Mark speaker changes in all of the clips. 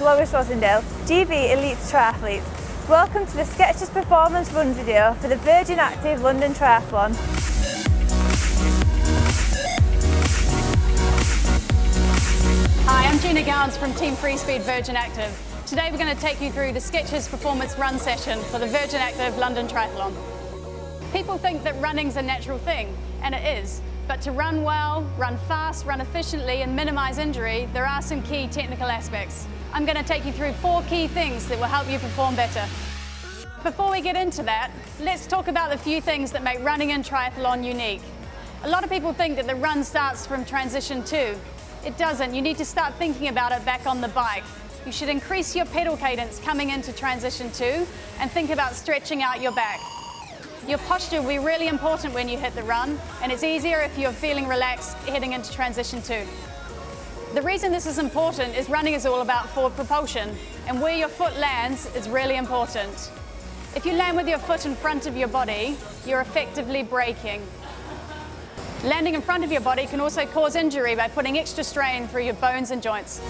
Speaker 1: Lois Rosindale, GB Elite Triathlete. Welcome to the Skechers performance run video for the Virgin Active London Triathlon.
Speaker 2: Hi, I'm Jenny Gowans from Team Freespeed Virgin Active. Today we're going to take you through the Skechers performance run session for the Virgin Active London Triathlon. People think that running's a natural thing, and it is. But to run well, run fast, run efficiently and minimise injury, there are some key technical aspects. I'm going to take you through 4 key things that will help you perform better. Before we get into that, let's talk about the few things that make running in triathlon unique. A lot of people think that the run starts from transition 2. It doesn't. You need to start thinking about it back on the bike. You should increase your pedal cadence coming into transition 2 and think about stretching out your back. Your posture will be really important when you hit the run, and it's easier if you're feeling relaxed heading into transition 2. The reason this is important is running is all about forward propulsion, and where your foot lands is really important. If you land with your foot in front of your body, you're effectively braking. Landing in front of your body can also cause injury by putting extra strain through your bones and joints.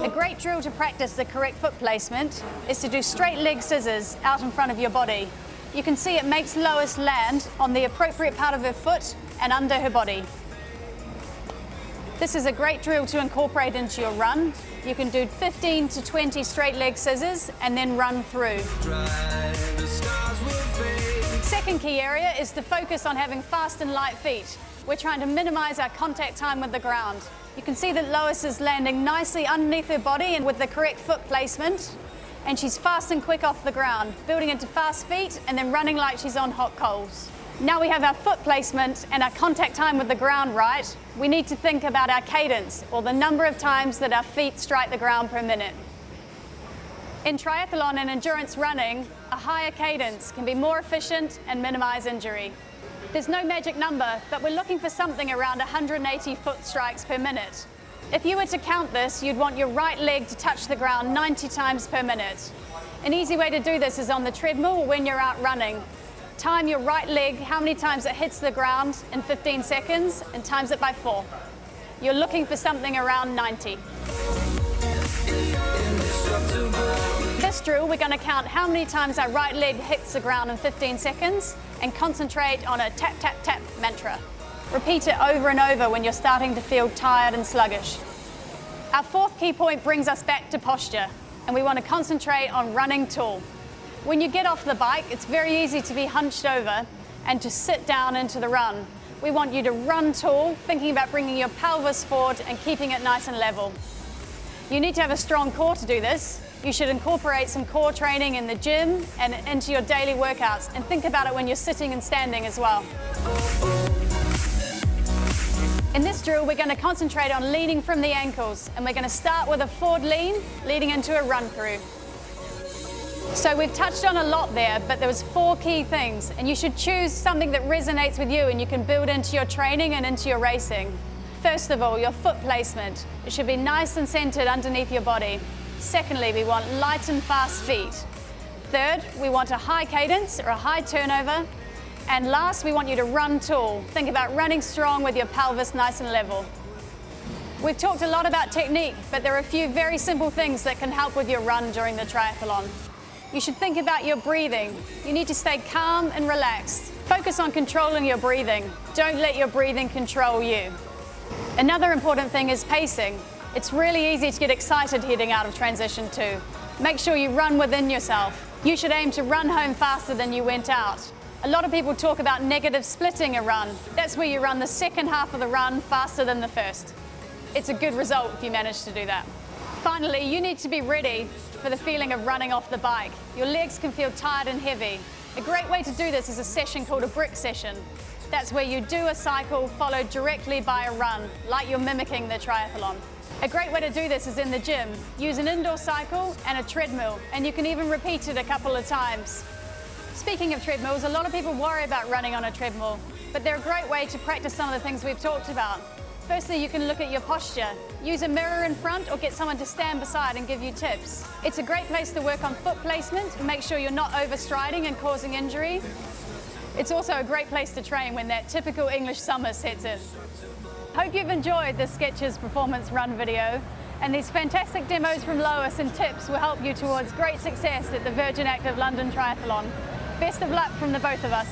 Speaker 2: A great drill to practice the correct foot placement is to do straight leg scissors out in front of your body. You can see it makes Lois land on the appropriate part of her foot and under her body. This is a great drill to incorporate into your run. You can do 15 to 20 straight leg scissors and then run through. Second key area is to focus on having fast and light feet. We're trying to minimise our contact time with the ground. You can see that Lois is landing nicely underneath her body and with the correct foot placement, and she's fast and quick off the ground, building into fast feet and then running like she's on hot coals. Now we have our foot placement and our contact time with the ground right, we need to think about our cadence, or the number of times that our feet strike the ground per minute. In triathlon and endurance running, a higher cadence can be more efficient and minimise injury. There's no magic number, but we're looking for something around 180 foot strikes per minute. If you were to count this, you'd want your right leg to touch the ground 90 times per minute. An easy way to do this is on the treadmill or when you're out running. Time your right leg, how many times it hits the ground in 15 seconds, and times it by 4. You're looking for something around 90. This drill, we're going to count how many times our right leg hits the ground in 15 seconds and concentrate on a tap, tap, tap mantra. Repeat it over and over when you're starting to feel tired and sluggish. Our 4th key point brings us back to posture, and we want to concentrate on running tall. When you get off the bike, it's very easy to be hunched over and to sit down into the run. We want you to run tall, thinking about bringing your pelvis forward and keeping it nice and level. You need to have a strong core to do this. You should incorporate some core training in the gym and into your daily workouts, and think about it when you're sitting and standing as well. In this drill, we're going to concentrate on leaning from the ankles, and we're going to start with a forward lean, leading into a run through. So we've touched on a lot there, but there was 4 key things, and you should choose something that resonates with you and you can build into your training and into your racing. First of all, your foot placement. It should be nice and centered underneath your body. Secondly, we want light and fast feet. Third, we want a high cadence or a high turnover. And last, we want you to run tall. Think about running strong with your pelvis nice and level. We've talked a lot about technique, but there are a few very simple things that can help with your run during the triathlon. You should think about your breathing. You need to stay calm and relaxed. Focus on controlling your breathing. Don't let your breathing control you. Another important thing is pacing. It's really easy to get excited heading out of transition 2. Make sure you run within yourself. You should aim to run home faster than you went out. A lot of people talk about negative splitting a run. That's where you run the second half of the run faster than the first. It's a good result if you manage to do that. Finally, you need to be ready for the feeling of running off the bike. Your legs can feel tired and heavy. A great way to do this is a session called a brick session. That's where you do a cycle followed directly by a run, like you're mimicking the triathlon. A great way to do this is in the gym. Use an indoor cycle and a treadmill, and you can even repeat it a couple of times. Speaking of treadmills, a lot of people worry about running on a treadmill, but they're a great way to practice some of the things we've talked about. Firstly, you can look at your posture. Use a mirror in front or get someone to stand beside and give you tips. It's a great place to work on foot placement and make sure you're not overstriding and causing injury. It's also a great place to train when that typical English summer sets in. Hope you've enjoyed this Skechers performance run video, and these fantastic demos from Lois and tips will help you towards great success at the Virgin Active London Triathlon. Best of luck from the both of us.